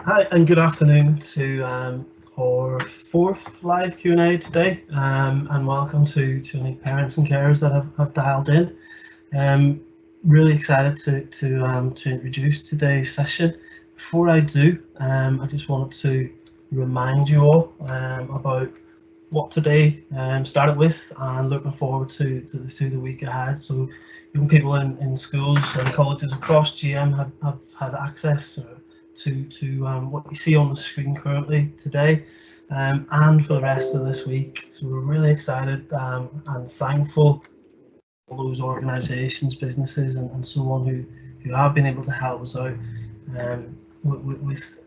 Hi, and good afternoon to our fourth live Q&A today, and welcome to any parents and carers that have dialed in. Really excited to introduce today's session. Before I do, I just wanted to remind you all about what today started with, and looking forward to the week ahead. So young people in schools and colleges across GM have had access to what you see on the screen currently today, and for the rest of this week. So we're really excited and thankful for all those organisations, businesses and so on who have been able to help us out with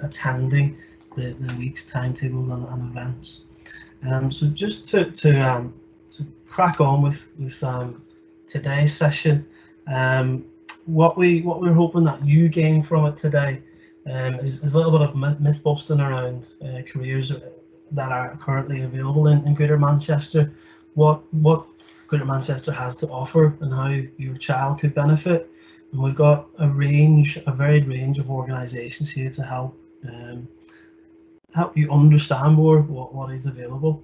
attending the week's timetables and events. So just to crack on with today's session, what we're hoping that you gain from it today is a little bit of myth busting around careers that are currently available in Greater Manchester, what Greater Manchester has to offer and how your child could benefit. And we've got a varied range of organisations here to help you understand more what is available.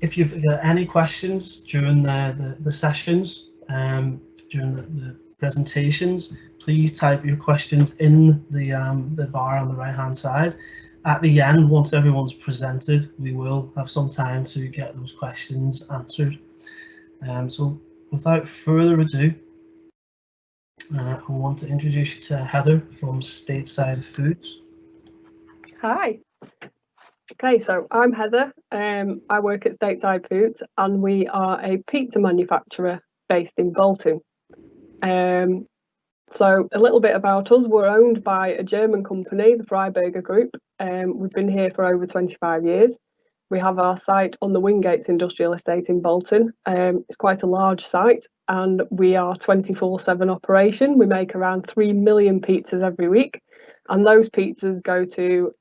If you've got any questions during the sessions, during the presentations, please type your questions in the bar on the right hand side. At the end, once everyone's presented, we will have some time to get those questions answered. So without further ado, I want to introduce you to Heather from Stateside Foods. Hi. Okay, so I'm Heather. I work at Stateside Foods, and we are a pizza manufacturer based in Bolton. So a little bit about us: we're owned by a German company, the Freiberger Group. We've been here for over 25 years. We have our site on the Wingates Industrial Estate in Bolton. It's quite a large site, and we are 24/7 operation. We make around 3 million pizzas every week, and those pizzas go to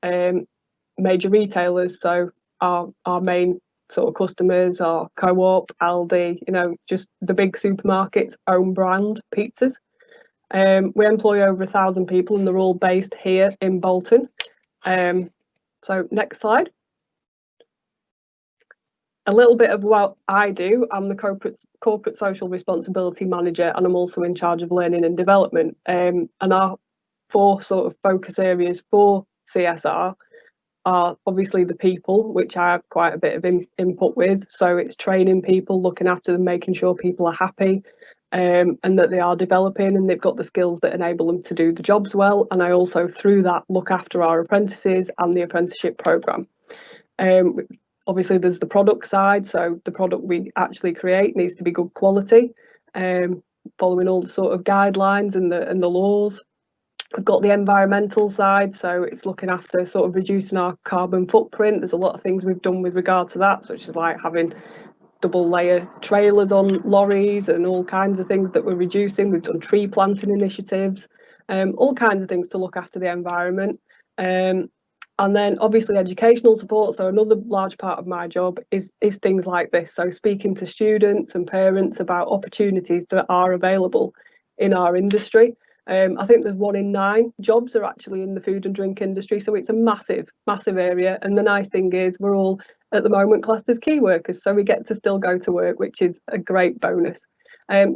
major retailers. So our main sort of customers are Co-op, Aldi, just the big supermarkets, own brand pizzas. We employ over 1,000 people, and they're all based here in Bolton. So next slide. A little bit of what I do: I'm the corporate social responsibility manager, and I'm also in charge of learning and development. And our 4 sort of focus areas for CSR are obviously the people, which I have quite a bit of input with. So it's training people, looking after them, making sure people are happy, and that they are developing and they've got the skills that enable them to do the jobs well. And I also, through that, look after our apprentices and the apprenticeship programme. Obviously, there's the product side. So the product we actually create needs to be good quality, following all the sort of guidelines and the laws. We've got the environmental side, so it's looking after sort of reducing our carbon footprint. There's a lot of things we've done with regard to that, such as like having double layer trailers on lorries and all kinds of things that we're reducing. We've done tree planting initiatives, all kinds of things to look after the environment. And then obviously educational support. So another large part of my job is things like this. So speaking to students and parents about opportunities that are available in our industry. I think there's 1 in 9 jobs are actually in the food and drink industry, so it's a massive area. And the nice thing is we're all at the moment classed as key workers, so we get to still go to work, which is a great bonus.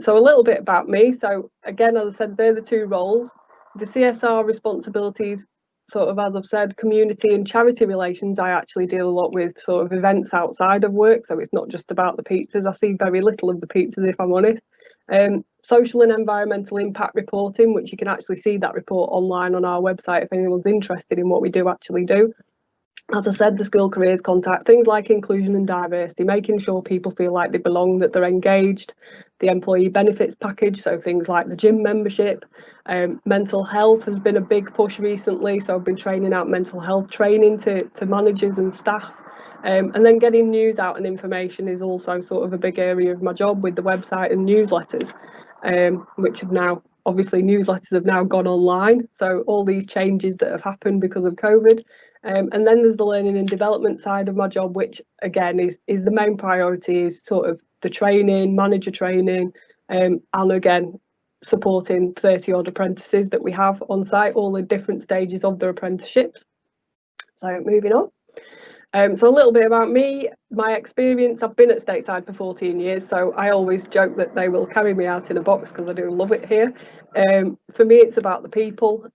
So a little bit about me. So again, as I said, they're the 2 roles. The CSR responsibilities, sort of, as I've said, community and charity relations. I actually deal a lot with sort of events outside of work, so it's not just about the pizzas. I see very little of the pizzas, if I'm honest. Social and environmental impact reporting, which you can actually see that report online on our website if anyone's interested in what we do actually do. As I said, the school careers contact, things like inclusion and diversity, making sure people feel like they belong, that they're engaged. The employee benefits package, so things like the gym membership. Mental health has been a big push recently, so I've been training out mental health training to managers and staff. And then getting news out and information is also sort of a big area of my job with the website and newsletters, which have now, obviously newsletters have now gone online. So all these changes that have happened because of COVID. And then there's the learning and development side of my job, which again is the main priority, is sort of the training, manager training, and again, supporting 30 odd apprentices that we have on site, all in different stages of their apprenticeships. So moving on. So a little bit about me, my experience. I've been at Stateside for 14 years, so I always joke that they will carry me out in a box because I do love it here. For me, it's about the people,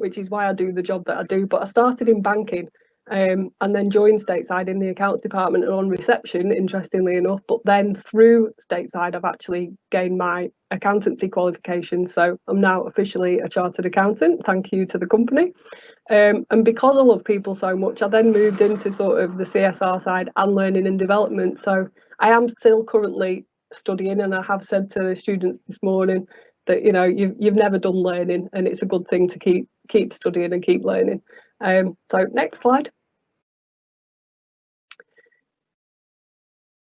which is why I do the job that I do. But I started in banking and then joined Stateside in the accounts department and on reception, interestingly enough. But then through Stateside, I've actually gained my accountancy qualification. So I'm now officially a chartered accountant. Thank you to the company. And because I love people so much, I then moved into sort of the CSR side and learning and development. So I am still currently studying, and I have said to the students this morning that, you know, you've never done learning, and it's a good thing to keep studying and keep learning. So next slide.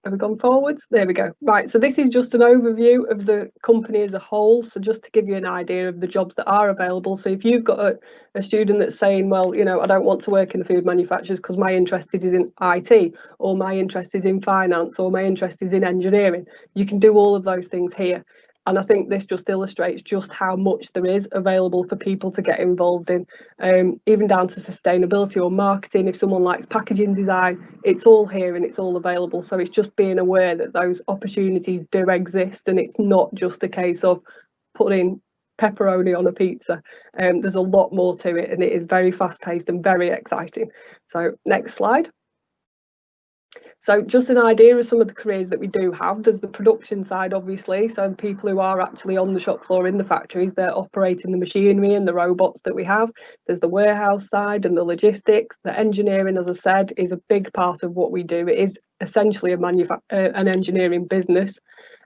Have we gone forwards? There we go. Right, so this is just an overview of the company as a whole. So just to give you an idea of the jobs that are available. So if you've got a student that's saying, well, you know, I don't want to work in the food manufacturers because my interest is in IT, or my interest is in finance, or my interest is in engineering, you can do all of those things here. And I think this just illustrates just how much there is available for people to get involved in, even down to sustainability or marketing. If someone likes packaging design, it's all here and it's all available. So it's just being aware that those opportunities do exist, and it's not just a case of putting pepperoni on a pizza. There's a lot more to it, and it is very fast paced and very exciting. So next slide. So just an idea of some of the careers that we do have. There's the production side, obviously. So the people who are actually on the shop floor in the factories, they're operating the machinery and the robots that we have. There's the warehouse side and the logistics. The engineering, as I said, is a big part of what we do. It is essentially an engineering business.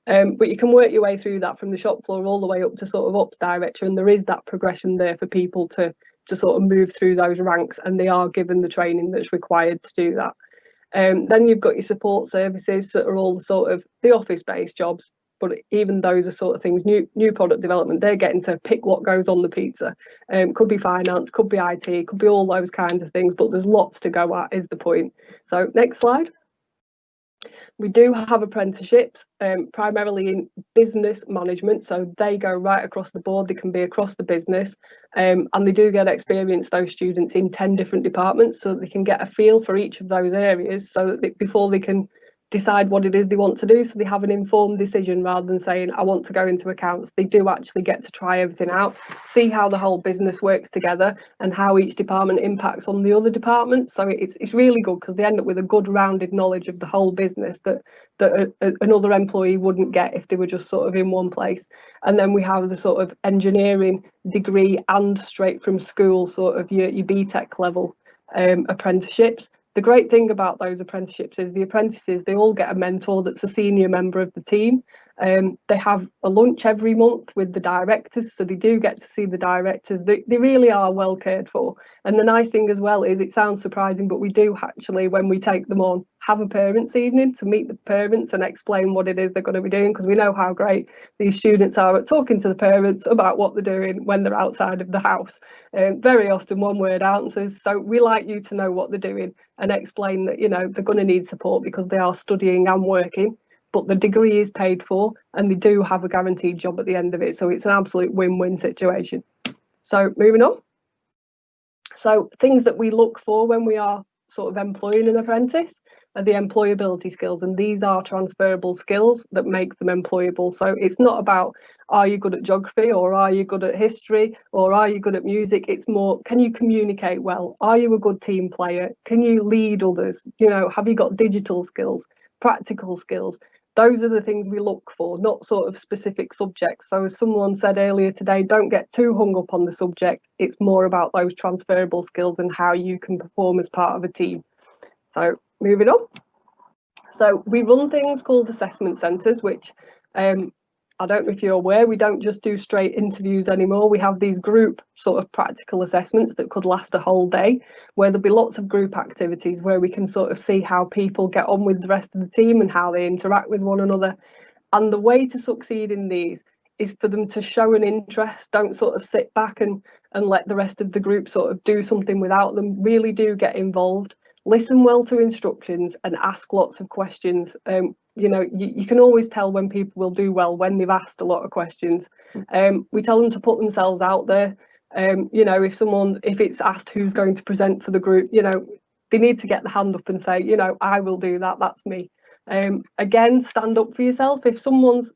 But you can work your way through that from the shop floor all the way up to sort of ops director. And there is that progression there for people to sort of move through those ranks, and they are given the training that's required to do that. Then you've got your support services that are all sort of the office-based jobs, but even those are sort of things, new product development, they're getting to pick what goes on the pizza. Could be finance, could be IT, could be all those kinds of things, but there's lots to go at is the point. So next slide. We do have apprenticeships, primarily in business management, so they go right across the board. They can be across the business, and they do get experience, those students, in 10 different departments, so they can get a feel for each of those areas, so that before they can decide what it is they want to do, so they have an informed decision rather than saying, I want to go into accounts. They do actually get to try everything out, see how the whole business works together and how each department impacts on the other departments. So it's really good because they end up with a good rounded knowledge of the whole business that another employee wouldn't get if they were just sort of in one place. And then we have the sort of engineering degree and straight from school, sort of your BTEC level apprenticeships. The great thing about those apprenticeships is the apprentices, they all get a mentor that's a senior member of the team. They have a lunch every month with the directors, so they do get to see the directors. They really are well cared for. And the nice thing as well is, it sounds surprising, but we do actually, when we take them on, have a parents' evening to meet the parents and explain what it is they're going to be doing, because we know how great these students are at talking to the parents about what they're doing when they're outside of the house. Very often one-word answers. So we like you to know what they're doing and explain that, you know, they're going to need support because they are studying and working, but the degree is paid for and they do have a guaranteed job at the end of it. So it's an absolute win-win situation. So moving on. So things that we look for when we are sort of employing an apprentice are the employability skills, and these are transferable skills that make them employable. So it's not about, are you good at geography, or are you good at history, or are you good at music? It's more, can you communicate well? Are you a good team player? Can you lead others? You know, have you got digital skills, practical skills? Those are the things we look for, not sort of specific subjects. So as someone said earlier today, don't get too hung up on the subject. It's more about those transferable skills and how you can perform as part of a team. So moving on. So we run things called assessment centres, which I don't know if you're aware, we don't just do straight interviews anymore. We have these group sort of practical assessments that could last a whole day, where there'll be lots of group activities where we can sort of see how people get on with the rest of the team and how they interact with one another. And the way to succeed in these is for them to show an interest. Don't sort of sit back and let the rest of the group sort of do something without them. Really do get involved. Listen well to instructions and ask lots of questions. you know, you can always tell when people will do well when they've asked a lot of questions. We tell them to put themselves out there. You know, if it's asked who's going to present for the group, you know, they need to get the hand up and say, you know, I will do that, that's me. Again, stand up for yourself. If someone's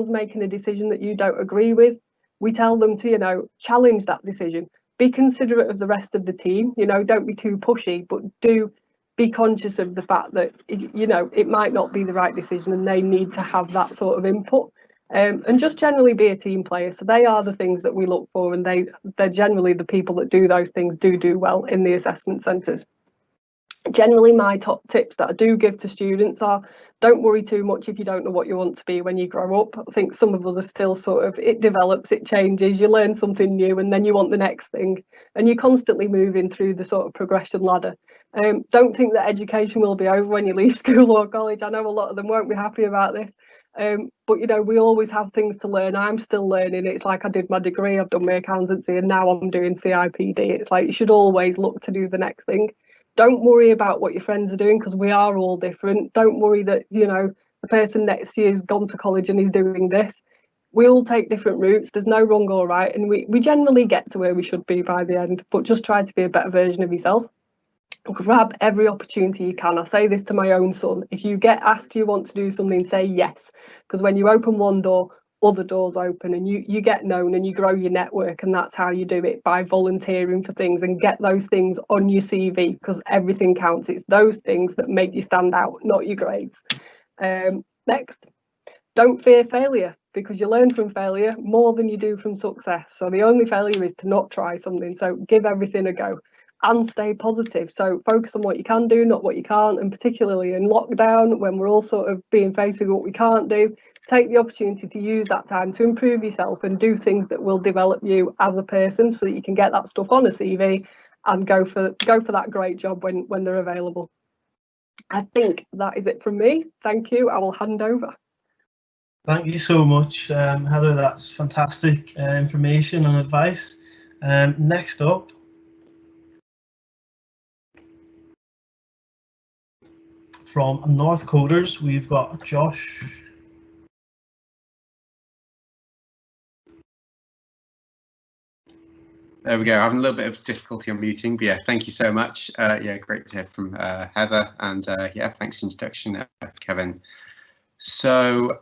making a decision that you don't agree with, we tell them to, you know, challenge that decision. Be considerate of the rest of the team, you know, don't be too pushy, but do be conscious of the fact that, you know, it might not be the right decision and they need to have that sort of input. And just generally be a team player. So they are the things that we look for, and they're generally the people that do those things do well in the assessment centres. Generally, my top tips that I do give to students are, don't worry too much if you don't know what you want to be when you grow up. I think some of us are still sort of, it develops, it changes, you learn something new and then you want the next thing, and you're constantly moving through the sort of progression ladder. Don't think that education will be over when you leave school or college. I know a lot of them won't be happy about this. But you know, we always have things to learn. I'm still learning. It's like I did my degree, I've done my accountancy, and now I'm doing CIPD. It's like you should always look to do the next thing. Don't worry about what your friends are doing, because we are all different. Don't worry that, you know, the person next to you has gone to college and is doing this. We all take different routes. There's no wrong or right, and we generally get to where we should be by the end. But just try to be a better version of yourself. Grab every opportunity you can. I say this to my own son. If you get asked you want to do something, say yes, because when you open one door, other doors open, and you get known and you grow your network, and that's how you do it, by volunteering for things and get those things on your CV, because everything counts. It's those things that make you stand out, not your grades. Next, don't fear failure, because you learn from failure more than you do from success. So the only failure is to not try something. So give everything a go and stay positive. So focus on what you can do, not what you can't. And particularly in lockdown, when we're all sort of being faced with what we can't do, take the opportunity to use that time to improve yourself and do things that will develop you as a person, so that you can get that stuff on a CV and go for that great job when they're available. I think that is it from me. Thank you. I will hand over. Thank you so much, Heather. That's fantastic information and advice. Next up, from North Coders, we've got Josh. There we go. I'm having a little bit of difficulty unmuting, but yeah, thank you so much. Yeah, great to hear from Heather, and yeah, thanks for the introduction, Kevin. So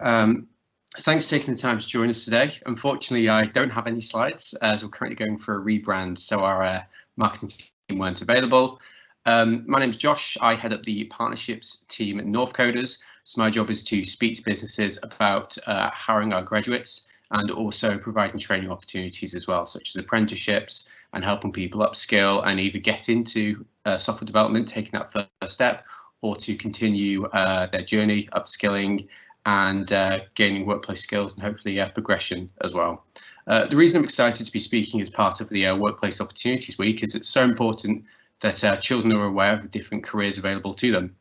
thanks for taking the time to join us today. Unfortunately, I don't have any slides as we're currently going for a rebrand, so our marketing team weren't available. My name's Josh. I head up the partnerships team at North Coders. So my job is to speak to businesses about hiring our graduates, and also providing training opportunities as well, such as apprenticeships, and helping people upskill and either get into software development, taking that first step, or to continue their journey, upskilling and gaining workplace skills, and hopefully progression as well. The reason I'm excited to be speaking as part of the Workplace Opportunities Week is it's so important that children are aware of the different careers available to them.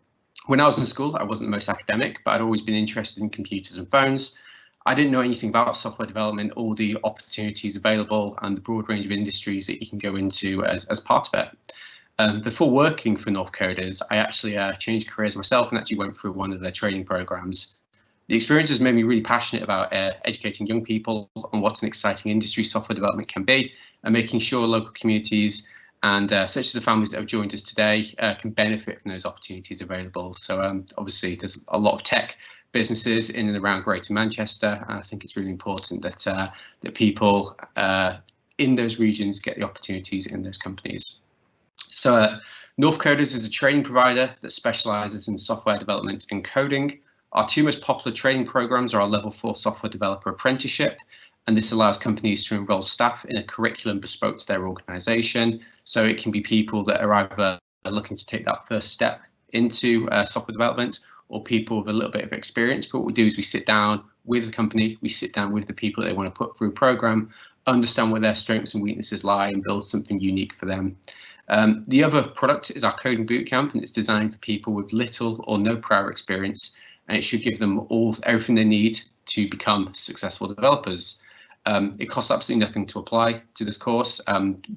When I was in school, I wasn't the most academic, but I'd always been interested in computers and phones. I didn't know anything about software development, all the opportunities available, and the broad range of industries that you can go into as part of it. Before working for North Coders, I actually changed careers myself and actually went through one of their training programs. The experience has made me really passionate about educating young people on what an exciting industry software development can be, and making sure local communities and such as the families that have joined us today can benefit from those opportunities available. So obviously there's a lot of tech businesses in and around Greater Manchester, and I think it's really important that that people in those regions get the opportunities in those companies. So North Coders is a training provider that specialises in software development and coding. Our two most popular training programs are our Level 4 Software Developer Apprenticeship, and this allows companies to enrol staff in a curriculum bespoke to their organisation. So it can be people that are either looking to take that first step into software development, or people with a little bit of experience. But what we do is we sit down with the company, we sit down with the people that they want to put through a program, understand where their strengths and weaknesses lie, and build something unique for them. The other product is our coding bootcamp, and it's designed for people with little or no prior experience, and it should give them everything they need to become successful developers. It costs absolutely nothing to apply to this course.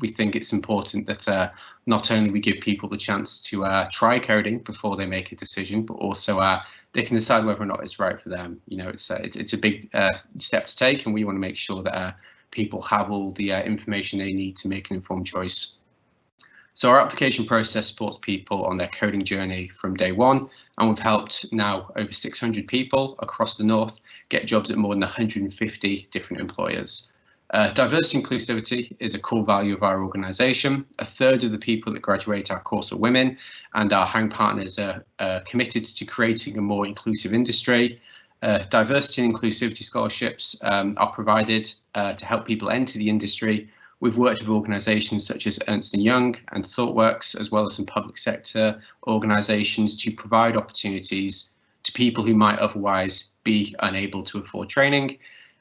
We think it's important that not only we give people the chance to try coding before they make a decision, but also they can decide whether or not it's right for them. You know, it's a big step to take, and we want to make sure that people have all the information they need to make an informed choice. So our application process supports people on their coding journey from day one, and we've helped now over 600 people across the North get jobs at more than 150 different employers. Diversity and inclusivity is a core value of our organisation. A third of the people that graduate our course are women, and our hiring partners are committed to creating a more inclusive industry. Diversity and inclusivity scholarships are provided to help people enter the industry. We've worked with organisations such as Ernst & Young and ThoughtWorks, as well as some public sector organisations, to provide opportunities to people who might otherwise be unable to afford training.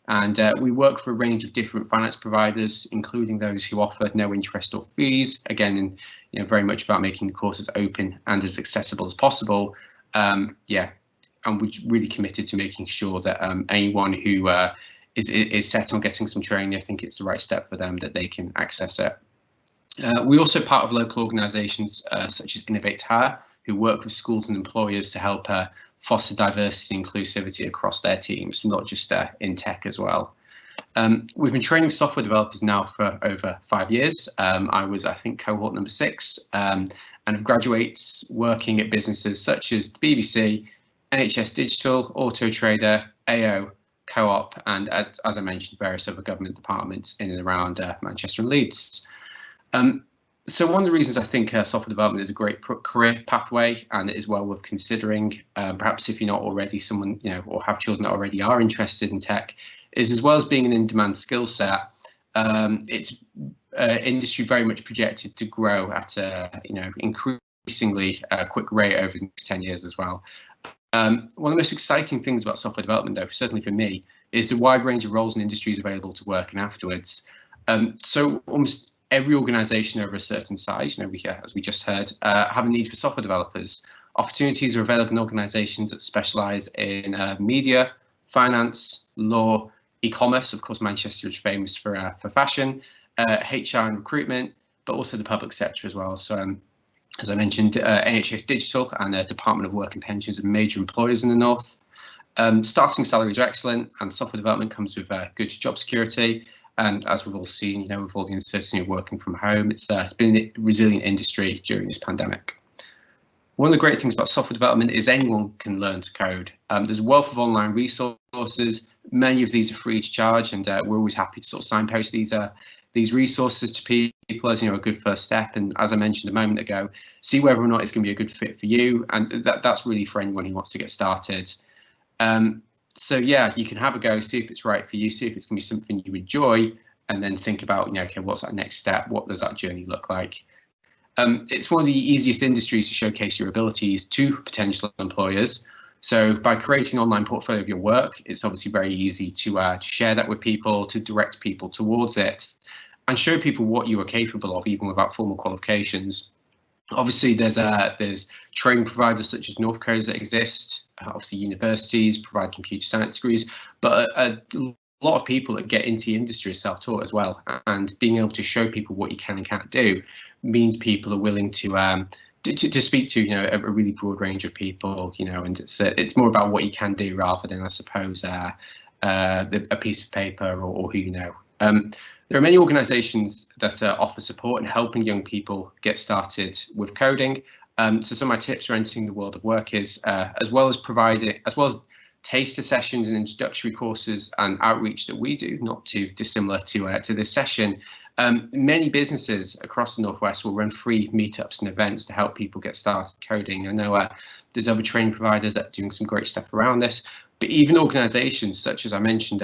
And we work for a range of different finance providers, including those who offer no interest or fees. Again, very much about making the courses open and as accessible as possible. And we're really committed to making sure that anyone who is set on getting some training, I think it's the right step for them, that they can access it. We're also part of local organisations such as Innovate Hire, who work with schools and employers to help foster diversity and inclusivity across their teams, not just in tech as well. We've been training software developers now for over 5 years. I was, I think, cohort number 6, and have graduates working at businesses such as the BBC, NHS Digital, Auto Trader, AO, Co-op, and as I mentioned, various other government departments in and around Manchester and Leeds. So one of the reasons I think software development is a great career pathway, and it is well worth considering, perhaps if you're not already someone, or have children that already are interested in tech, is as well as being an in-demand skill set, it's industry very much projected to grow at a increasingly quick rate over the next 10 years as well. One of the most exciting things about software development, though, certainly for me, is the wide range of roles and industries available to work in afterwards. So almost every organisation over a certain size, as we just heard, have a need for software developers. Opportunities are available in organisations that specialise in media, finance, law, e-commerce. Of course, Manchester is famous for fashion, HR and recruitment, but also the public sector as well. So as I mentioned, NHS Digital and the Department of Work and Pensions are major employers in the North. Starting salaries are excellent, and software development comes with good job security. And as we've all seen, with all the uncertainty of working from home, it's been a resilient industry during this pandemic. One of the great things about software development is anyone can learn to code. There's a wealth of online resources. Many of these are free of charge, and we're always happy to sort of signpost these resources to people as a good first step. And as I mentioned a moment ago, see whether or not it's going to be a good fit for you, and that's really for anyone who wants to get started. So yeah, you can have a go, see if it's right for you, see if it's going to be something you enjoy, and then think about, okay, what's that next step? What does that journey look like? It's one of the easiest industries to showcase your abilities to potential employers. So by creating an online portfolio of your work, it's obviously very easy to share that with people, to direct people towards it, and show people what you are capable of, even without formal qualifications. Obviously, there's training providers such as North Codes that exist. Obviously, universities provide computer science degrees, but a lot of people that get into the industry are self-taught as well. And being able to show people what you can and can't do means people are willing to speak to a really broad range of people. And it's more about what you can do rather than, I suppose, a piece of paper or who you know. There are many organisations that offer support in helping young people get started with coding. So some of my tips for entering the world of work is, as well as taster sessions and introductory courses and outreach that we do, not too dissimilar to this session, many businesses across the Northwest will run free meetups and events to help people get started coding. I know there's other training providers that are doing some great stuff around this, but even organisations such as I mentioned,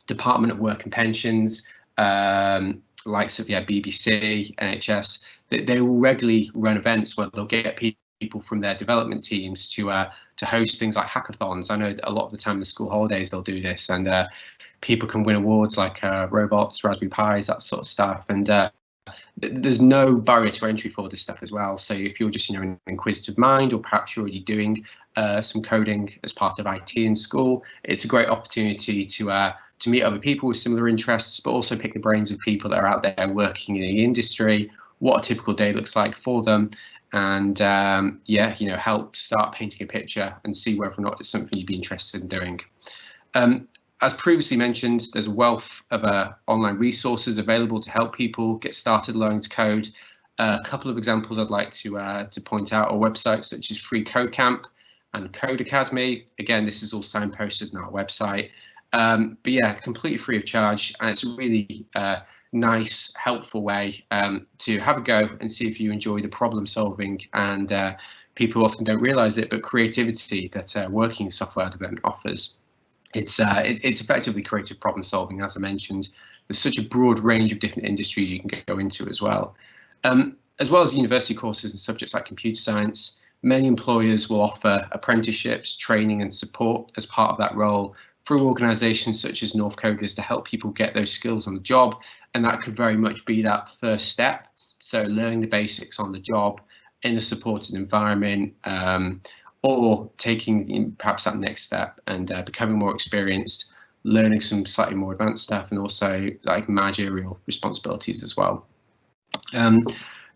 Department of Work and Pensions, likes of BBC, NHS, they will regularly run events where they'll get people from their development teams to host things like hackathons. I know that a lot of the time in the school holidays they'll do this, and people can win awards like robots, Raspberry Pis, that sort of stuff. And there's no barrier to entry for this stuff as well. So if you're just an inquisitive mind, or perhaps you're already doing some coding as part of IT in school, it's a great opportunity to to meet other people with similar interests, but also pick the brains of people that are out there working in the industry, what a typical day looks like for them, and yeah, you know, help start painting a picture and see whether or not it's something you'd be interested in doing. As previously mentioned, there's a wealth of online resources available to help people get started learning to code. A couple of examples I'd like to point out are websites such as Free Code Camp and Code Academy. Again, this is all signposted on our website. But yeah, completely free of charge, and it's a really nice, helpful way to have a go and see if you enjoy the problem solving and people often don't realise it, but creativity that working in software development offers. It's effectively creative problem solving, as I mentioned. There's such a broad range of different industries you can go into as well. As well as university courses and subjects like computer science, many employers will offer apprenticeships, training and support as part of that role through organisations such as North Coders to help people get those skills on the job. And that could very much be that first step. So learning the basics on the job in a supported environment, or taking perhaps that next step and becoming more experienced, learning some slightly more advanced stuff, and also like managerial responsibilities as well.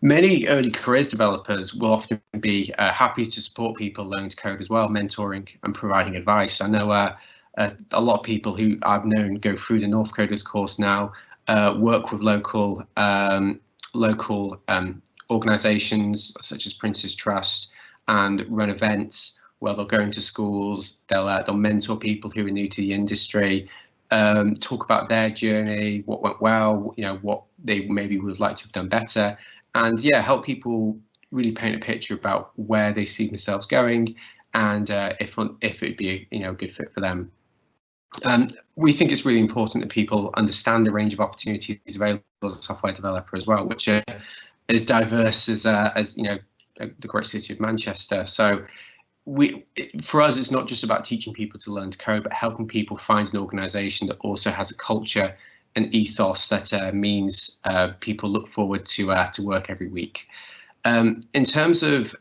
Many early careers developers will often be happy to support people learning to code as well, mentoring and providing advice. I know a lot of people who I've known go through the North Coders course now, work with local organisations such as Prince's Trust and run events where they'll go into schools, they'll mentor people who are new to the industry, talk about their journey, what went well, you know, what they maybe would like to have done better, and yeah, help people really paint a picture about where they see themselves going and if it'd be a good fit for them. We think it's really important that people understand the range of opportunities available as a software developer as well, which are as diverse as you know, the great city of Manchester. So for us, it's not just about teaching people to learn to code, but helping people find an organisation that also has a culture and ethos that means people look forward to work every week. In terms of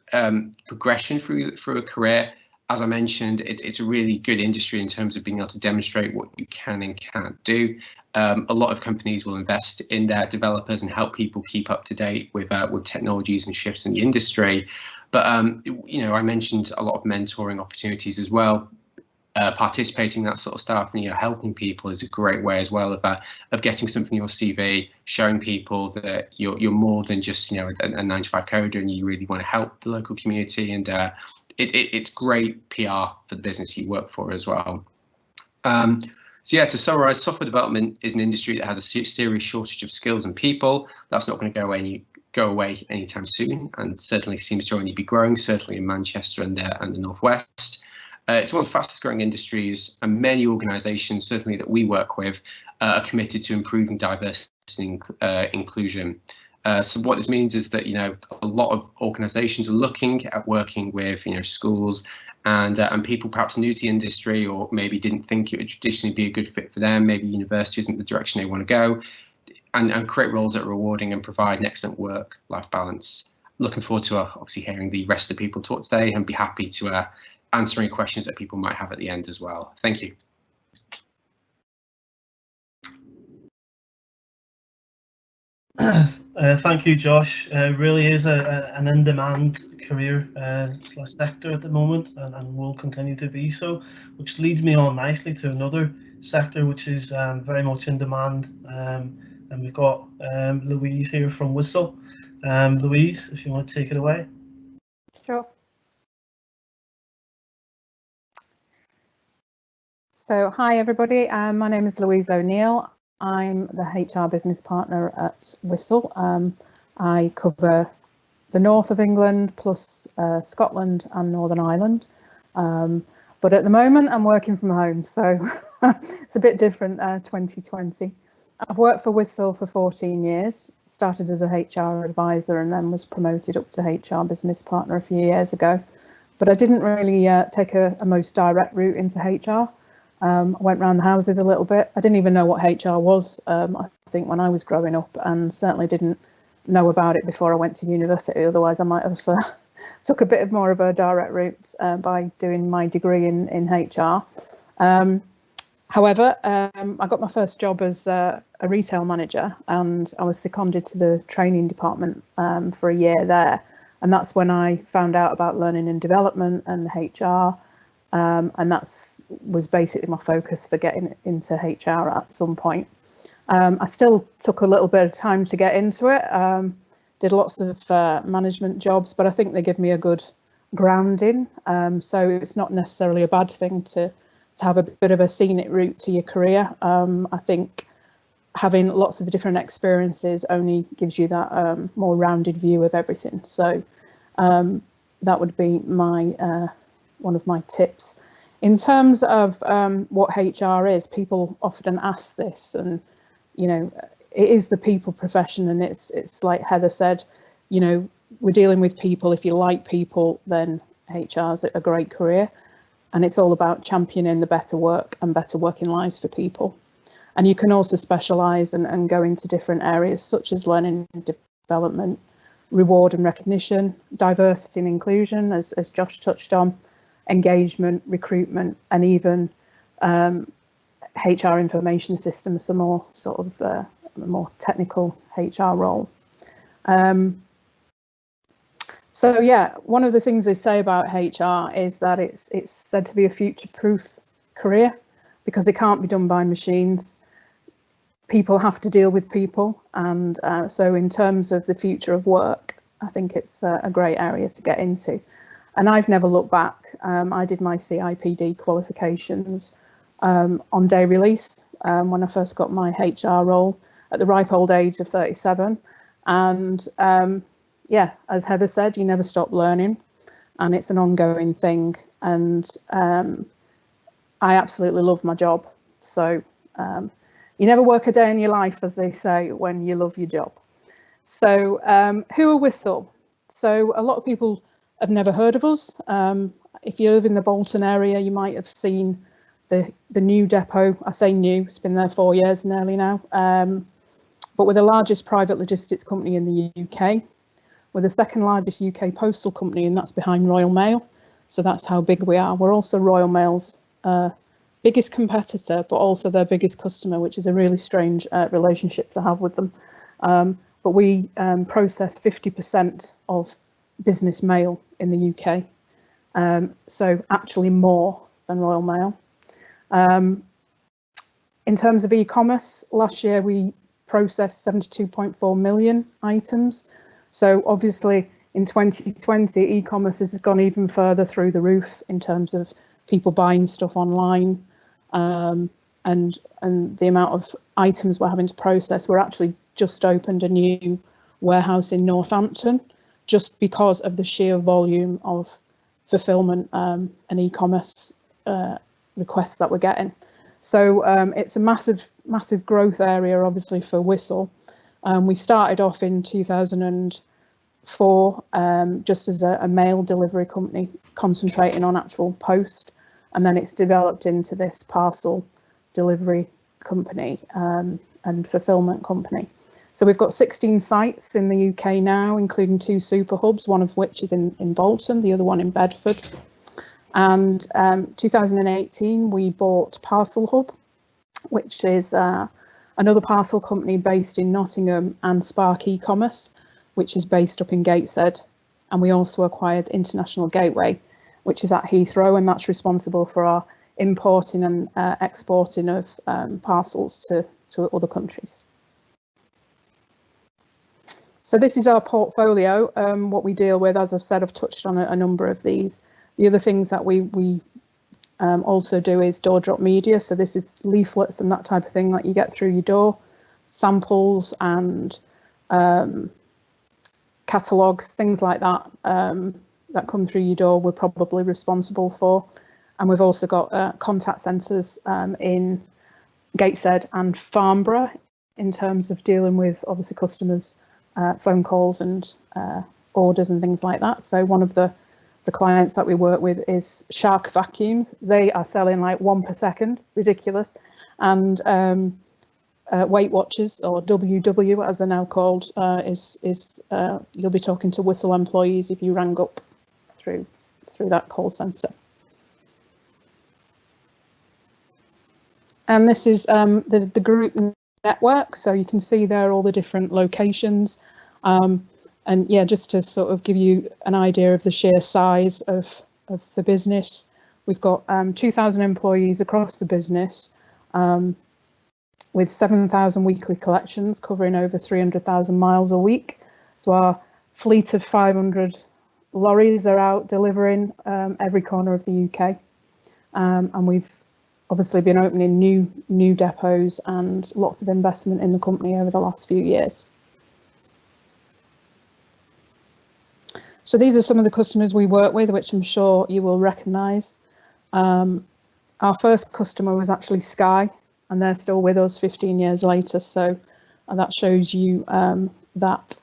progression through a career, as I mentioned, it's a really good industry in terms of being able to demonstrate what you can and can't do. A lot of companies will invest in their developers and help people keep up to date with technologies and shifts in the industry. But you know, I mentioned a lot of mentoring opportunities as well. Participating in that sort of stuff and, you know, helping people is a great way as well of getting something in your CV, showing people that you're more than just, you know, a 9-to-5 coder, and you really want to help the local community, and it's great PR for the business you work for as well. So yeah, to summarise, software development is an industry that has a serious shortage of skills and people. That's not going to go away anytime soon, and certainly seems to only be growing, certainly in Manchester and the Northwest. It's one of the fastest growing industries, and many organisations, certainly that we work with, are committed to improving diversity and inclusion. So what this means is that, you know, a lot of organisations are looking at working with, you know, schools and people perhaps new to the industry, or maybe didn't think it would traditionally be a good fit for them. Maybe university isn't the direction they want to go, and create roles that are rewarding and provide an excellent work-life balance. Looking forward to obviously hearing the rest of the people talk today, and be happy to answer any questions that people might have at the end as well. Thank you. Thank you, Josh. It really is an in-demand career sector at the moment, and will continue to be so, which leads me on nicely to another sector which is very much in demand, and we've got Louise here from Whistl. Louise, if you want to take it away. Sure. So hi everybody, my name is Louise O'Neill. I'm the HR business partner at Whistl. I cover the north of England plus Scotland and Northern Ireland. But at the moment I'm working from home, so it's a bit different 2020. I've worked for Whistl for 14 years, started as a HR advisor and then was promoted up to HR business partner a few years ago. But I didn't really take a most direct route into HR. I went around the houses a little bit. I didn't even know what HR was, I think, when I was growing up, and certainly didn't know about it before I went to university. Otherwise, I might have took a bit more of a direct route by doing my degree in HR. However, I got my first job as a retail manager, and I was seconded to the training department for a year there. And that's when I found out about learning and development and HR. And was basically my focus for getting into HR at some point. I still took a little bit of time to get into it. Did lots of management jobs, but I think they give me a good grounding. So it's not necessarily a bad thing to have a bit of a scenic route to your career. I think having lots of different experiences only gives you that more rounded view of everything. So that would be my one of my tips. In terms of what HR is, people often ask this, and you know, it is the people profession, and it's like Heather said, you know, we're dealing with people. If you like people, then HR is a great career, and it's all about championing the better work and better working lives for people. And you can also specialise and go into different areas such as learning and development, reward and recognition, diversity and inclusion, as Josh touched on, engagement, recruitment, and even HR information systems, some more sort of a more technical HR role. So yeah, one of the things they say about HR is that it's said to be a future-proof career because it can't be done by machines. People have to deal with people, and so in terms of the future of work, I think it's a great area to get into. And I've never looked back. I did my CIPD qualifications on day release when I first got my HR role at the ripe old age of 37. And yeah, as Heather said, you never stop learning, and it's an ongoing thing. And I absolutely love my job. So you never work a day in your life, as they say, when you love your job. So who are Whistl? So a lot of people have never heard of us. If you live in the Bolton area, you might have seen the new depot. I say new, it's been there 4 years nearly now. But we're the largest private logistics company in the UK. We're the second largest UK postal company, and that's behind Royal Mail. So that's how big we are. We're also Royal Mail's biggest competitor, but also their biggest customer, which is a really strange relationship to have with them. But we process 50% of business mail in the UK. So actually more than Royal Mail. In terms of e-commerce, last year we processed 72.4 million items. So obviously in 2020, e-commerce has gone even further through the roof in terms of people buying stuff online, and the amount of items we're having to process. We're actually just opened a new warehouse in Northampton just because of the sheer volume of fulfillment and e-commerce requests that we're getting. So it's a massive growth area, obviously, for Whistl. We started off in 2004 just as a mail delivery company, concentrating on actual post, and then it's developed into this parcel delivery company and fulfillment company. So we've got 16 sites in the UK now, including 2 super hubs, one of which is in Bolton, the other one in Bedford. And 2018, we bought Parcel Hub, which is another parcel company based in Nottingham, and Spark E-commerce, which is based up in Gateshead. And we also acquired International Gateway, which is at Heathrow, and that's responsible for our importing and exporting of parcels to other countries. So this is our portfolio, what we deal with. As I've said, I've touched on a number of these. The other things that we also do is door drop media. So this is leaflets and that type of thing that you get through your door, samples and catalogues, things like that, that come through your door, we're probably responsible for. And we've also got contact centres in Gateshead and Farnborough in terms of dealing with, obviously, customers' phone calls and orders and things like that. So one of the clients that we work with is Shark Vacuums. They are selling like 1 per second, ridiculous. And Weight Watchers, or WW as they're now called, you'll be talking to Whistl employees if you rang up through that call centre. And this is the group network. So you can see there all the different locations. And yeah, just to sort of give you an idea of the sheer size of the business, we've got 2,000 employees across the business, with 7,000 weekly collections covering over 300,000 miles a week. So our fleet of 500 lorries are out delivering every corner of the UK. And we've obviously been opening new depots and lots of investment in the company over the last few years. So these are some of the customers we work with, which I'm sure you will recognise. Our first customer was actually Sky, and they're still with us 15 years later. So that shows you that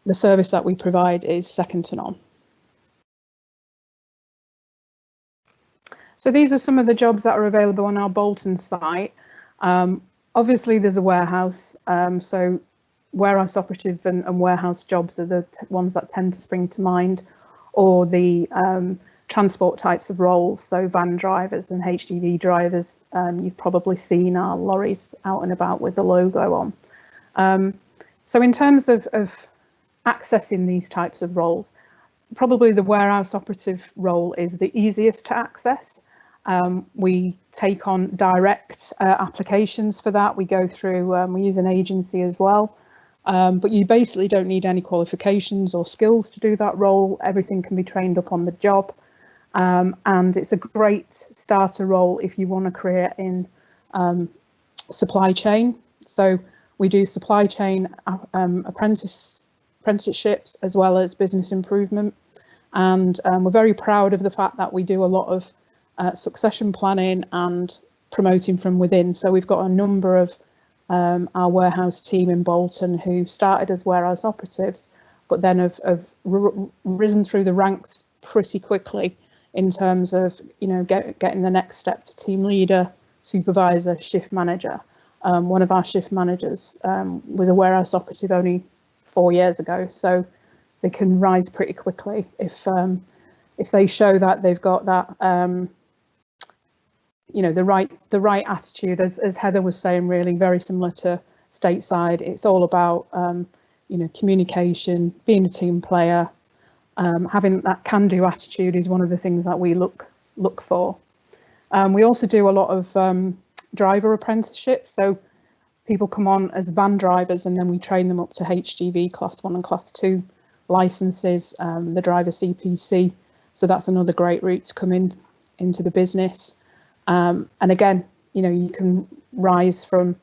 the service that we provide is second to none. So these are some of the jobs that are available on our Bolton site. Obviously, there's a warehouse, so warehouse operative and warehouse jobs are the ones that tend to spring to mind, or the transport types of roles, so van drivers and HGV drivers. You've probably seen our lorries out and about with the logo on. So in terms of accessing these types of roles, probably the warehouse operative role is the easiest to access. We take on direct applications for that. We go through, we use an agency as well. But you basically don't need any qualifications or skills to do that role. Everything can be trained up on the job. And it's a great starter role if you want a career in supply chain. So we do supply chain apprenticeships as well as business improvement. And we're very proud of the fact that we do a lot of succession planning and promoting from within. So we've got a number of our warehouse team in Bolton who started as warehouse operatives, but then have risen through the ranks pretty quickly in terms of, you know, getting the next step to team leader, supervisor, shift manager. One of our shift managers was a warehouse operative only 4 years ago, so they can rise pretty quickly if they show that they've got that you know, the right attitude. As Heather was saying, really very similar to stateside. It's all about you know, communication, being a team player, having that can-do attitude is one of the things that we look for. We also do a lot of driver apprenticeships. So people come on as van drivers, and then we train them up to HGV Class 1 and Class 2 licenses, the driver CPC. So that's another great route to come into the business. And again, you know, you can rise from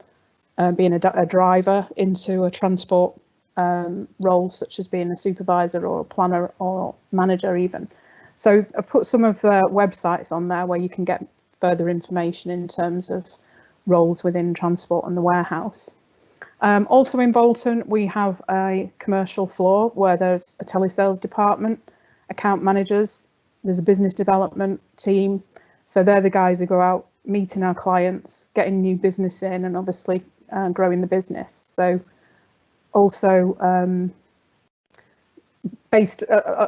being a driver into a transport role, such as being a supervisor or a planner or manager even. So I've put some of the websites on there where you can get further information in terms of roles within transport and the warehouse. Also in Bolton, we have a commercial floor where there's a telesales department, account managers, there's a business development team. So they're the guys who go out meeting our clients, getting new business in, and obviously growing the business. So also based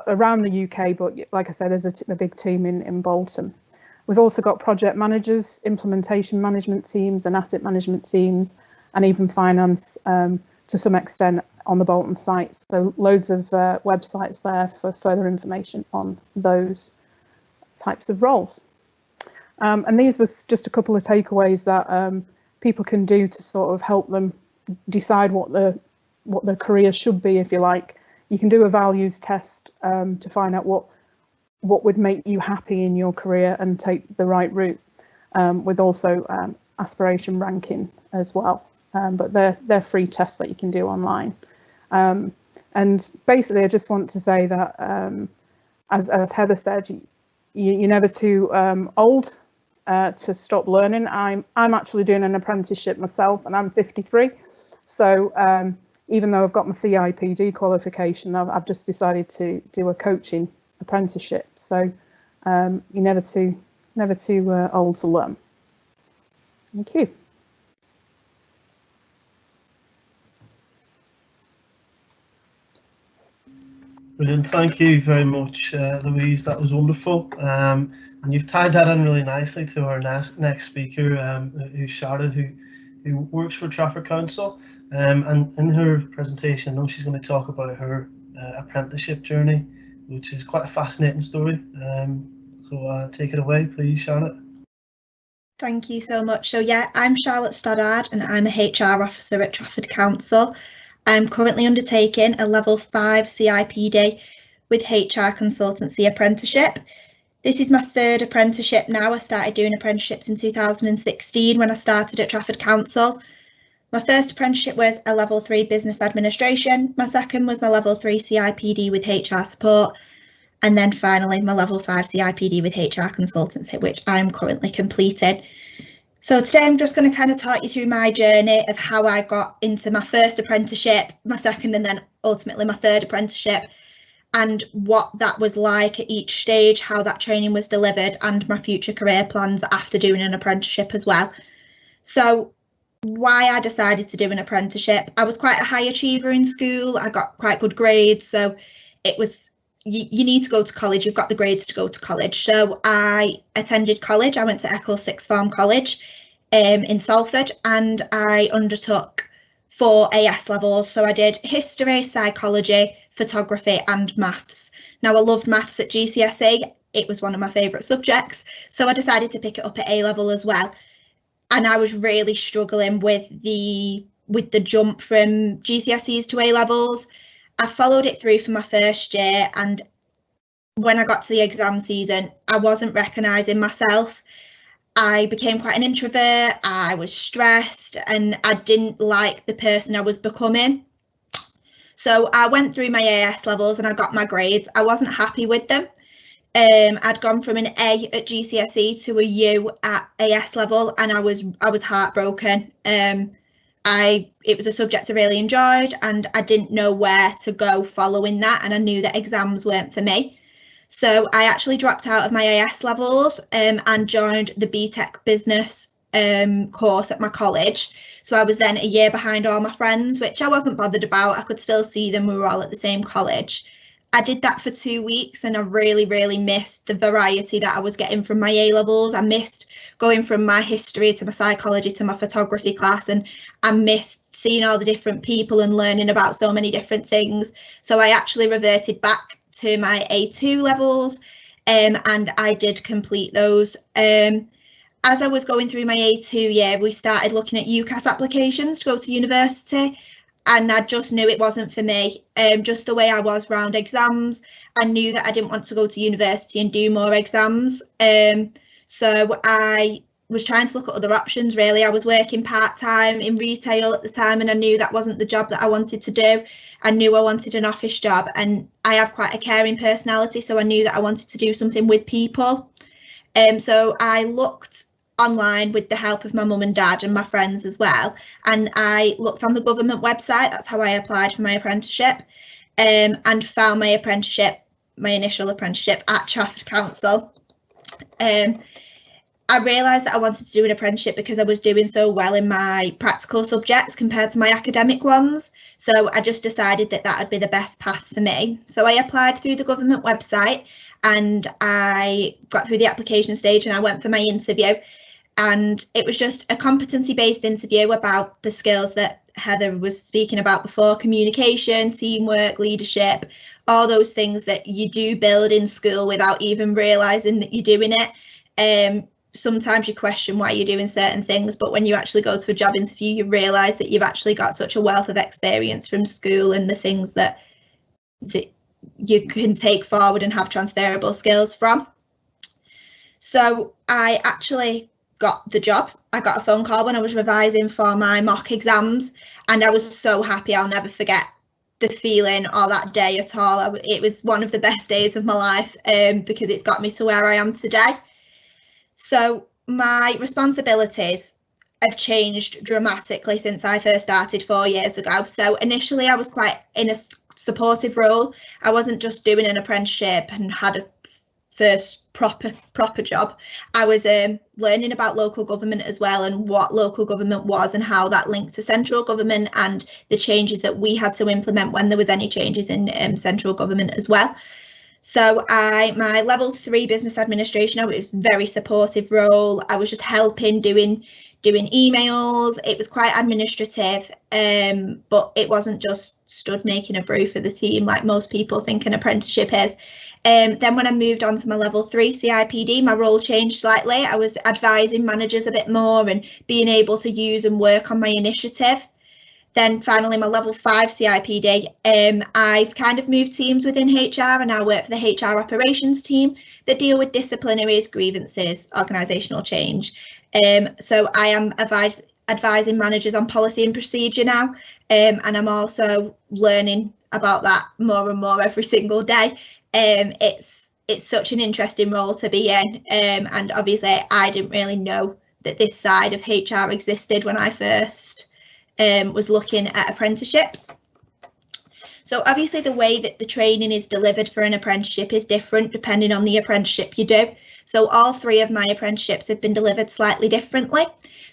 around the UK, but like I said, there's a big team in Bolton. We've also got project managers, implementation management teams and asset management teams, and even finance to some extent on the Bolton site. So loads of websites there for further information on those types of roles. And these was just a couple of takeaways that people can do to sort of help them decide what their career should be, if you like. You can do a values test to find out what would make you happy in your career and take the right route, with also aspiration ranking as well. But they're free tests that you can do online. And basically, I just want to say that, as Heather said, you're never too old to stop learning. I'm actually doing an apprenticeship myself, and I'm 53. So even though I've got my CIPD qualification, I've just decided to do a coaching apprenticeship. So you're never too old to learn. Thank you. Brilliant. Thank you very much, Louise. That was wonderful. And you've tied that in really nicely to our next speaker, who's Charlotte, who works for Trafford Council. And in her presentation, I know she's going to talk about her apprenticeship journey, which is quite a fascinating story. So take it away, please, Charlotte. Thank you so much. So yeah, I'm Charlotte Stoddard and I'm a HR officer at Trafford Council. I'm currently undertaking a level 5 CIPD with HR consultancy apprenticeship. This is my third apprenticeship now. I started doing apprenticeships in 2016 when I started at Trafford Council. My first apprenticeship was a level 3 business administration. My second was my level 3 CIPD with HR support. And then finally my level 5 CIPD with HR consultancy, which I'm currently completing. So today I'm just going to kind of talk you through my journey of how I got into my first apprenticeship, my second, and then ultimately my third apprenticeship, and what that was like at each stage, how that training was delivered, and my future career plans after doing an apprenticeship as well. So why I decided to do an apprenticeship. I was quite a high achiever in school. I got quite good grades, so it was you need to go to college, you've got the grades to go to college. So I attended college. I went to Eccles Sixth Form College in Salford, and I undertook 4 AS levels. So I did history, psychology, photography and maths. Now I loved maths at GCSE. It was one of my favourite subjects. So I decided to pick it up at A level as well. And I was really struggling with the jump from GCSEs to A levels. I followed it through for my first year, and when I got to the exam season, I wasn't recognising myself. I became quite an introvert, I was stressed, and I didn't like the person I was becoming. So I went through my AS levels and I got my grades. I wasn't happy with them. I'd gone from an A at GCSE to a U at AS level, and I was heartbroken. It was a subject I really enjoyed, and I didn't know where to go following that, and I knew that exams weren't for me. So I actually dropped out of my AS levels and joined the BTEC business course at my college. So I was then a year behind all my friends, which I wasn't bothered about. I could still see them. We were all at the same college. I did that for 2 weeks, and I really, really missed the variety that I was getting from my A levels. I missed going from my history to my psychology to my photography class, and I missed seeing all the different people and learning about so many different things. So I actually reverted back to my A2 levels, and I did complete those. As I was going through my A2 year, we started looking at UCAS applications to go to university. And I just knew it wasn't for me. Just the way I was around exams, I knew that I didn't want to go to university and do more exams. So I was trying to look at other options, really. I was working part-time in retail at the time, and I knew that wasn't the job that I wanted to do. I knew I wanted an office job, and I have quite a caring personality, so I knew that I wanted to do something with people. So I looked online with the help of my mum and dad and my friends as well, and I looked on the government website. That's how I applied for my apprenticeship, and found my initial apprenticeship at Trafford Council. I realised that I wanted to do an apprenticeship because I was doing so well in my practical subjects compared to my academic ones. So I just decided that that would be the best path for me. So I applied through the government website, and I got through the application stage, and I went for my interview. And it was just a competency-based interview about the skills that Heather was speaking about before: communication, teamwork, leadership, all those things that you do build in school without even realising that you're doing it. Sometimes you question why you're doing certain things, but when you actually go to a job interview, you realise that you've actually got such a wealth of experience from school, and the things that you can take forward and have transferable skills from. So I actually got the job. I got a phone call when I was revising for my mock exams, and I was so happy. I'll never forget the feeling or that day at all. It was one of the best days of my life, because it's got me to where I am today. So my responsibilities have changed dramatically since I first started 4 years ago. So initially I was quite in a supportive role. I wasn't just doing an apprenticeship and had a first proper job, I was learning about local government as well, and what local government was and how that linked to central government, and the changes that we had to implement when there was any changes in central government as well. So my level 3 business administration, it was a very supportive role. I was just helping, doing emails. It was quite administrative, but it wasn't just stood making a brew for the team like most people think an apprenticeship is. Then when I moved on to my level 3 CIPD, my role changed slightly. I was advising managers a bit more and being able to use and work on my initiative. Then finally, my level 5 CIPD, I've kind of moved teams within HR, and I work for the HR operations team that deal with disciplinaries, grievances, organisational change. So I am advising managers on policy and procedure now, and I'm also learning about that more and more every single day. It's such an interesting role to be in, and obviously I didn't really know that this side of HR existed when I first was looking at apprenticeships. So obviously the way that the training is delivered for an apprenticeship is different depending on the apprenticeship you do. So all 3 of my apprenticeships have been delivered slightly differently.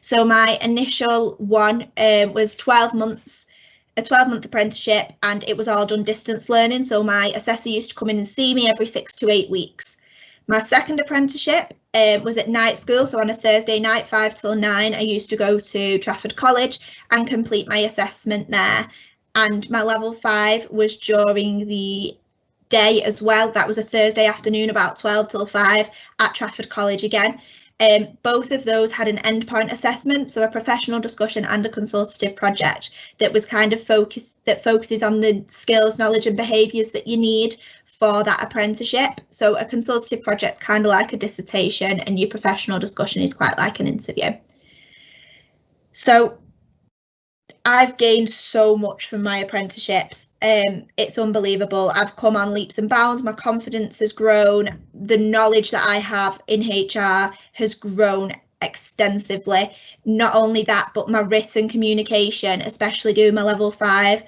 So my initial one was 12 months, a 12-month apprenticeship, and it was all done distance learning. So my assessor used to come in and see me every 6 to 8 weeks. My second apprenticeship was at night school, so on a Thursday night, 5 till 9, I used to go to Trafford College and complete my assessment there. And my level 5 was during the day as well. That was a Thursday afternoon, about 12 till 5 at Trafford College again. Both of those had an endpoint assessment, so a professional discussion and a consultative project that was kind of focuses on the skills, knowledge and behaviours that you need for that apprenticeship. So a consultative project's kind of like a dissertation, and your professional discussion is quite like an interview. So I've gained so much from my apprenticeships. It's unbelievable. I've come on leaps and bounds. My confidence has grown. The knowledge that I have in HR has grown extensively. Not only that, but my written communication, especially doing my level 5,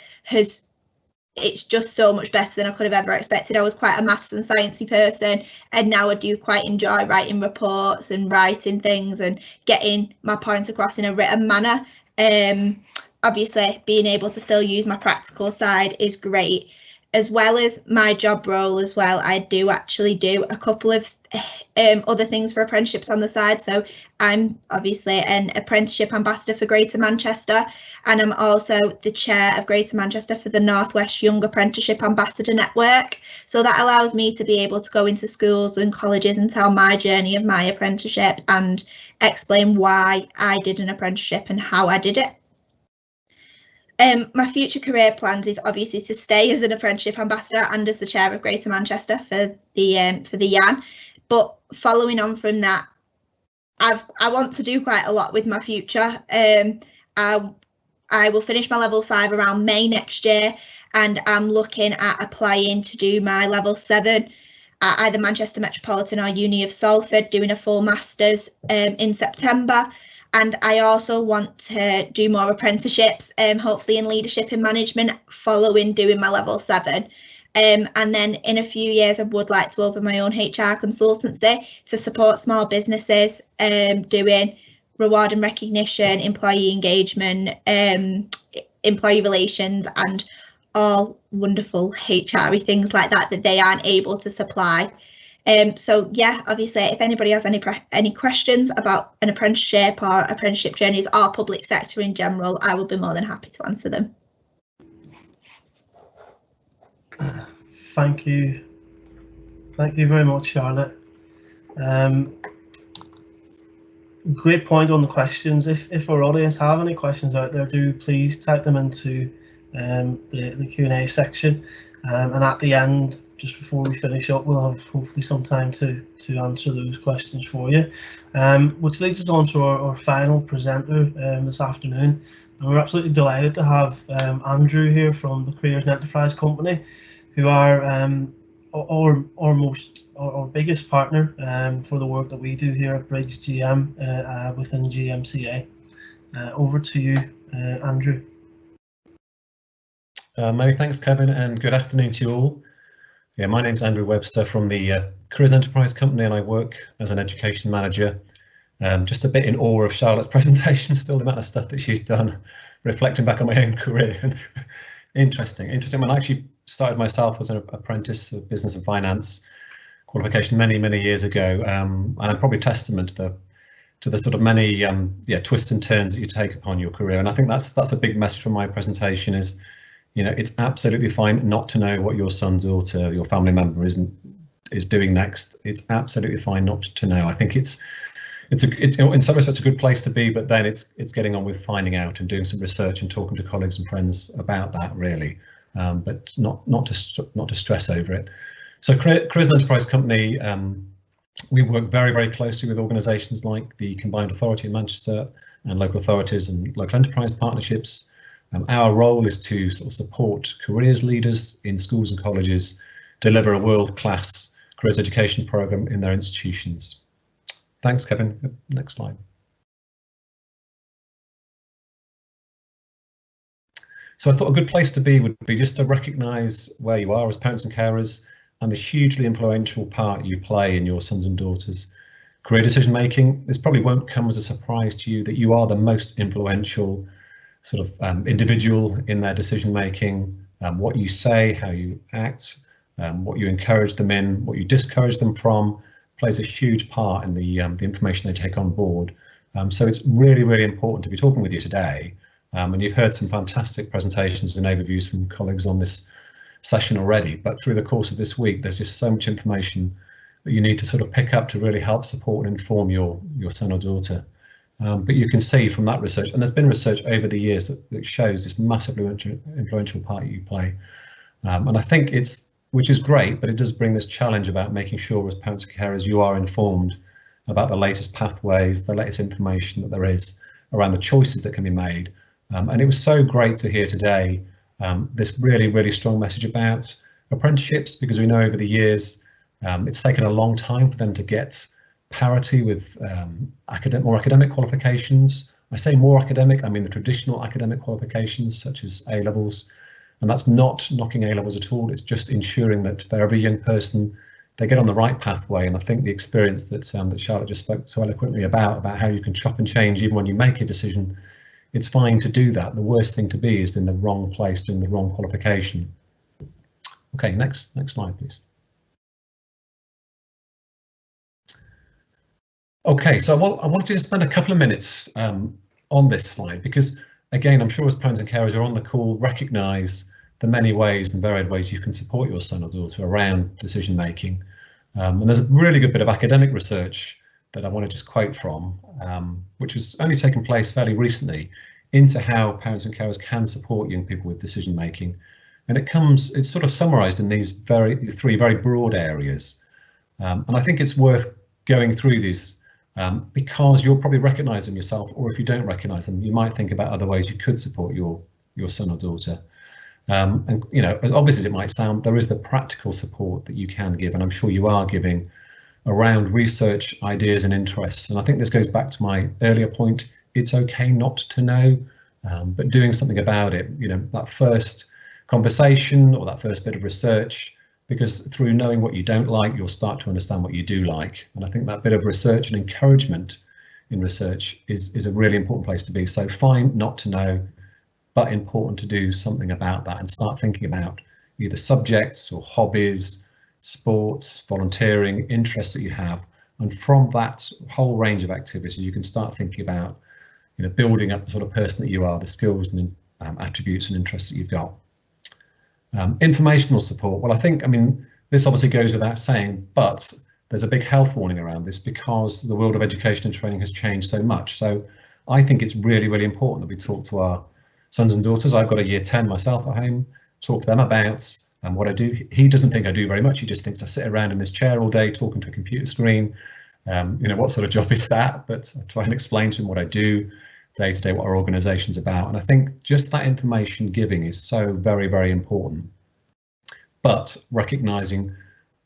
it's just so much better than I could have ever expected. I was quite a maths and sciencey person, and now I do quite enjoy writing reports and writing things and getting my points across in a written manner. Obviously, being able to still use my practical side is great, as well as my job role as well. I do actually do a couple of other things for apprenticeships on the side. So I'm obviously an apprenticeship ambassador for Greater Manchester, and I'm also the chair of Greater Manchester for the North West Young Apprenticeship Ambassador Network. So that allows me to be able to go into schools and colleges and tell my journey of my apprenticeship and explain why I did an apprenticeship and how I did it. My future career plans is obviously to stay as an apprenticeship ambassador and as the chair of Greater Manchester for the YAN. But following on from that, I want to do quite a lot with my future. I will finish my level 5 around May next year, and I'm looking at applying to do my level 7 at either Manchester Metropolitan or Uni of Salford, doing a full masters in September. And I also want to do more apprenticeships, hopefully in leadership and management, following doing my level 7. And then in a few years, I would like to open my own HR consultancy to support small businesses, doing reward and recognition, employee engagement, employee relations, and all wonderful HR-y things like that they aren't able to supply. So yeah, obviously, if anybody has any questions about an apprenticeship or apprenticeship journeys or public sector in general, I will be more than happy to answer them. Thank you very much, Charlotte. Great point on the questions. If our audience have any questions out there, do please type them into the Q&A section, and at the end, just before we finish up, we'll have hopefully some time to answer those questions for you, which leads us on to our final presenter this afternoon. And we're absolutely delighted to have Andrew here from the Careers and Enterprise Company, who are our biggest partner for the work that we do here at Bridge GM within GMCA. Over to you, Andrew. Many thanks, Kevin, and good afternoon to you all. Yeah, my name's Andrew Webster from the Careers and Enterprise Company, and I work as an education manager. Just a bit in awe of Charlotte's presentation, still the amount of stuff that she's done, reflecting back on my own career. Interesting. When I actually started myself as an apprentice of business and finance qualification many years ago, and I'm probably testament to the sort of many twists and turns that you take upon your career. And I think that's a big message from my presentation is, you know, it's absolutely fine not to know what your son, daughter, your family member is doing next. It's absolutely fine not to know. I think it's in some respects a good place to be, but then it's getting on with finding out and doing some research and talking to colleagues and friends about that, really, but not to stress over it. So Careers and Enterprise Company, we work very closely with organisations like the Combined Authority in Manchester and local authorities and local enterprise partnerships. Our role is to sort of support careers leaders in schools and colleges deliver a world-class careers education programme in their institutions. Thanks, Kevin. Next slide. So I thought a good place to be would be just to recognise where you are as parents and carers and the hugely influential part you play in your sons and daughters' career decision making. This probably won't come as a surprise to you that you are the most influential sort of individual in their decision making. What you say, how you act, what you encourage them in, what you discourage them from, plays a huge part in the information they take on board. So it's really important to be talking with you today. And you've heard some fantastic presentations and overviews from colleagues on this session already, but through the course of this week, there's just so much information that you need to sort of pick up to really help support and inform your son or daughter. But you can see from that research, and there's been research over the years that shows this massively influential part you play. And I think which is great, but it does bring this challenge about making sure as parents and carers you are informed about the latest pathways, the latest information that there is around the choices that can be made. And it was so great to hear today this really strong message about apprenticeships, because we know over the years it's taken a long time for them to get parity with more academic qualifications. I say more academic, I mean the traditional academic qualifications such as A-levels. And that's not knocking A-levels at all. It's just ensuring that for every young person, they get on the right pathway. And I think the experience that Charlotte just spoke so eloquently about how you can chop and change even when you make a decision, it's fine to do that. The worst thing to be is in the wrong place doing the wrong qualification. Okay, next slide, please. Okay, so I want to just spend a couple of minutes on this slide because, again, I'm sure as parents and carers are on the call, recognise the many ways and varied ways you can support your son or daughter around decision making. And there's a really good bit of academic research that I want to just quote from, which has only taken place fairly recently, into how parents and carers can support young people with decision making. And it's sort of summarised in these three very broad areas. And I think it's worth going through these because you'll probably recognise them yourself, or if you don't recognise them, you might think about other ways you could support your son or daughter. And you know, as obvious as it might sound, there is the practical support that you can give, and I'm sure you are giving, around research, ideas and interests. And I think this goes back to my earlier point, it's okay not to know, but doing something about it, you know, that first conversation or that first bit of research, because through knowing what you don't like, you'll start to understand what you do like. And I think that bit of research and encouragement in research is a really important place to be. So fine not to know, but important to do something about that and start thinking about either subjects or hobbies, sports, volunteering, interests that you have. And from that whole range of activities, you can start thinking about, you know, building up the sort of person that you are, the skills and attributes and interests that you've got. Informational support. Well, I mean, this obviously goes without saying, but there's a big health warning around this because the world of education and training has changed so much. So I think it's really important that we talk to our sons and daughters. I've got a year 10 myself at home, talk to them about what I do. He doesn't think I do very much. He just thinks I sit around in this chair all day talking to a computer screen. You know, what sort of job is that? But I try and explain to him what I do day to day, what our organisation's about. And I think just that information giving is so very important. But recognising,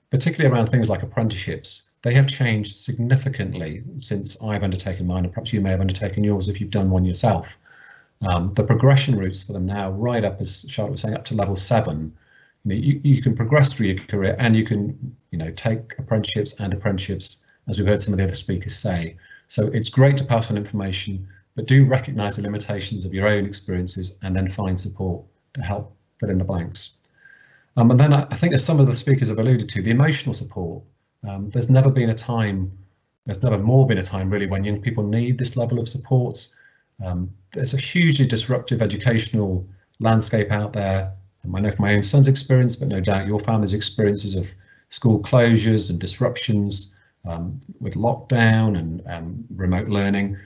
particularly around things like apprenticeships, they have changed significantly since I've undertaken mine, and perhaps you may have undertaken yours if you've done one yourself. The progression routes for them now, right up, as Charlotte was saying, up to level 7, you can progress through your career, and you can take apprenticeships, as we've heard some of the other speakers say. So it's great to pass on information, but do recognise the limitations of your own experiences and then find support to help fill in the blanks. And then I think, as some of the speakers have alluded to, the emotional support. There's never more been a time really when young people need this level of support. There's a hugely disruptive educational landscape out there. I know from my own son's experience, but no doubt your family's experiences of school closures and disruptions with lockdown and remote learning.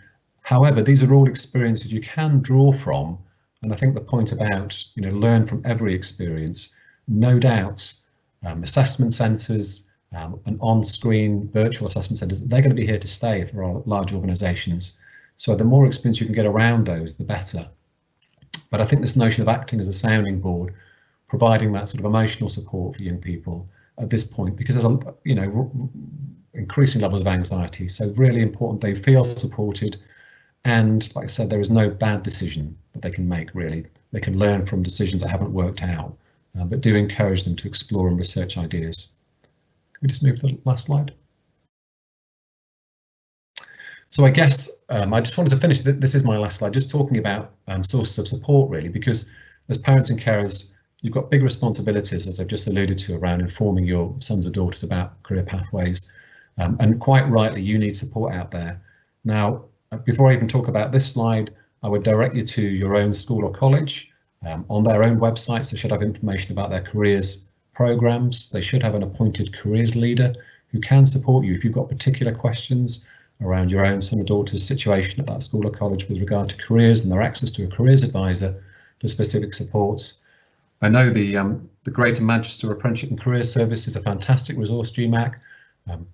However, these are all experiences you can draw from, and I think the point about learn from every experience, no doubt assessment centres and on-screen virtual assessment centres, they're going to be here to stay for our large organisations. So the more experience you can get around those, the better. But I think this notion of acting as a sounding board, providing that sort of emotional support for young people at this point, because there's increasing levels of anxiety, so really important they feel supported. And like I said, there is no bad decision that they can make, really. They can learn from decisions that haven't worked out, but do encourage them to explore and research ideas. Can we just move to the last slide? So I guess I just wanted to finish, this is my last slide, just talking about sources of support, really, because as parents and carers, you've got big responsibilities, as I've just alluded to, around informing your sons and daughters about career pathways. And quite rightly, you need support out there. Now, before I even talk about this slide, I would direct you to your own school or college. On their own websites, they should have information about their careers programs. They should have an appointed careers leader who can support you if you've got particular questions around your own son or daughter's situation at that school or college with regard to careers, and their access to a careers advisor for specific supports. I know the Greater Manchester Apprenticeship and Career Service is a fantastic resource, GMAC.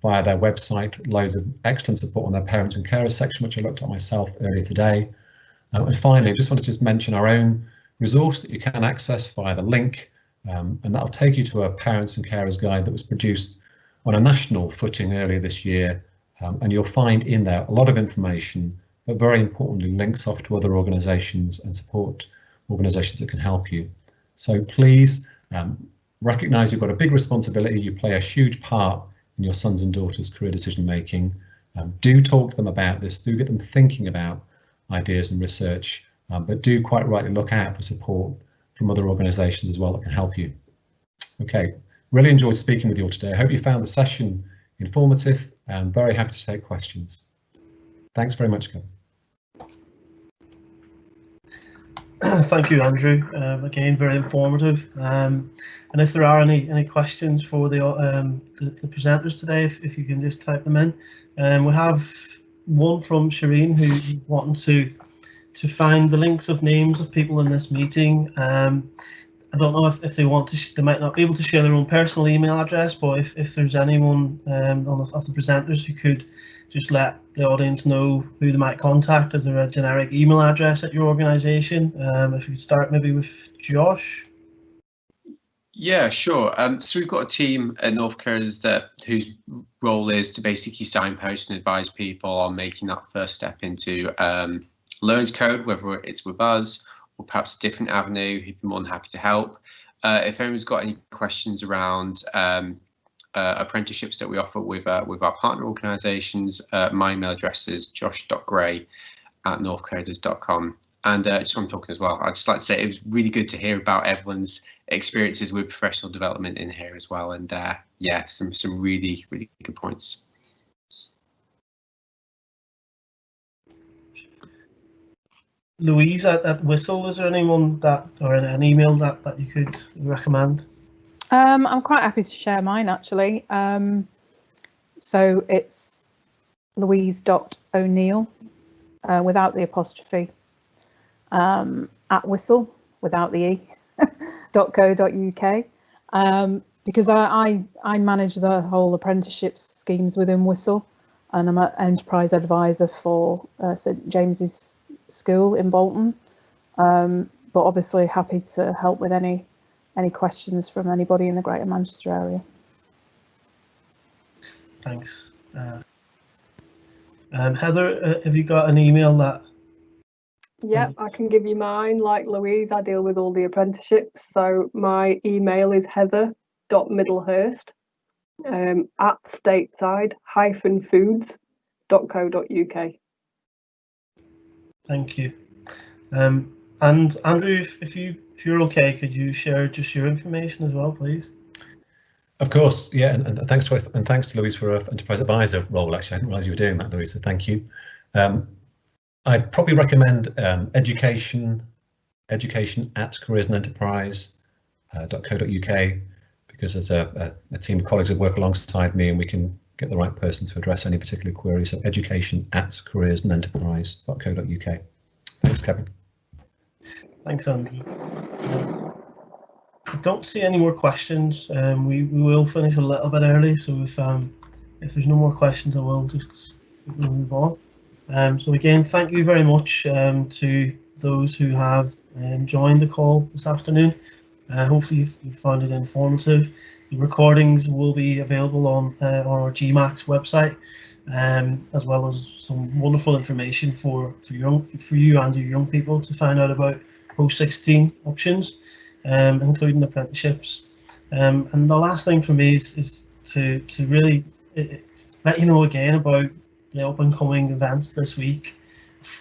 Via their website, loads of excellent support on their parents and carers section, which I looked at myself earlier today. And finally, I just want to mention our own resource that you can access via the link, and that'll take you to a parents and carers guide that was produced on a national footing earlier this year. And you'll find in there a lot of information, but very importantly, links off to other organisations and support organisations that can help you. So please recognise you've got a big responsibility. You play a huge part in your sons and daughters' career decision making. Do talk to them about this, do get them thinking about ideas and research, but do quite rightly look out for support from other organisations as well that can help you. Okay, really enjoyed speaking with you all today. I hope you found the session informative and very happy to take questions. Thanks very much, Kevin. Thank you, Andrew. Again, very informative. And if there are any questions for the presenters today, if you can just type them in. We have one from Shireen who wanting to find the links of names of people in this meeting. I don't know if they want to. They might not be able to share their own personal email address, but if there's anyone of the presenters who could just let the audience know who they might contact. Is there a generic email address at your organisation? If you start maybe with Josh. Yeah, sure. So we've got a team at North Careers whose role is to basically signpost and advise people on making that first step into Learn to Code, whether it's with us or perhaps a different avenue. He'd be more than happy to help. If anyone's got any questions around apprenticeships that we offer with our partner organisations, my email address is josh.gray@northcoders.com. And just while I'm talking as well, I'd just like to say it was really good to hear about everyone's experiences with professional development in here as well. And yeah, some really good points. Louise at Whistl, is there anyone or an email that you could recommend? I'm quite happy to share mine actually. So it's louise.o'neill without the apostrophe at Whistl without the e .co.uk, because I manage the whole apprenticeships schemes within Whistl, and I'm an enterprise advisor for St James's School in Bolton, but obviously happy to help with any questions from anybody in the Greater Manchester area. Thanks. Heather, have you got an email that Yeah, I can give you mine. Like Louise, I deal with all the apprenticeships. So my email is heather.middlehurst at stateside-foods.co.uk. Thank you. And Andrew, if you're okay, could you share just your information as well, please? Of course, yeah, and thanks to Louise for her enterprise advisor role. Actually, I didn't realise you were doing that, Louise. So thank you. I'd probably recommend education at careersанdenterprise.co.uk, because there's a team of colleagues that work alongside me, and we can get the right person to address any particular query. So education at careersandenterprise.co.uk. Thanks, Kevin. Thanks, Andrew. I don't see any more questions. We will finish a little bit early, so if there's no more questions, I will just move on. So again, thank you very much to those who have joined the call this afternoon. Hopefully you found it informative. The recordings will be available on our GMAX website, as well as some wonderful information for you and your young people to find out about post-16 options, including apprenticeships. And the last thing for me is to really let you know again about the up-and-coming events this week.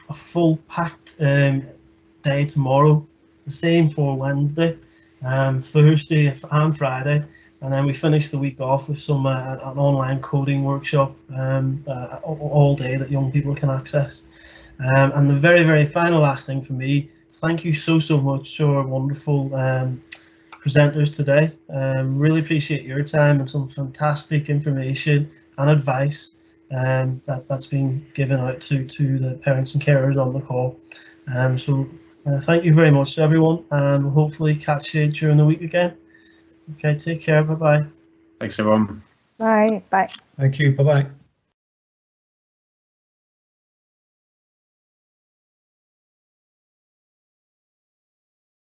A full packed day tomorrow, the same for Wednesday, Thursday and Friday, and then we finish the week off with some an online coding workshop all day that young people can access. And the very final last thing for me, thank you so much to our wonderful presenters today. Really appreciate your time and some fantastic information and advice that's been given out to the parents and carers on the call. So thank you very much, everyone, and we'll hopefully catch you during the week again. Okay, take care. Bye bye. Thanks, everyone. Bye. Bye. Thank you. Bye bye.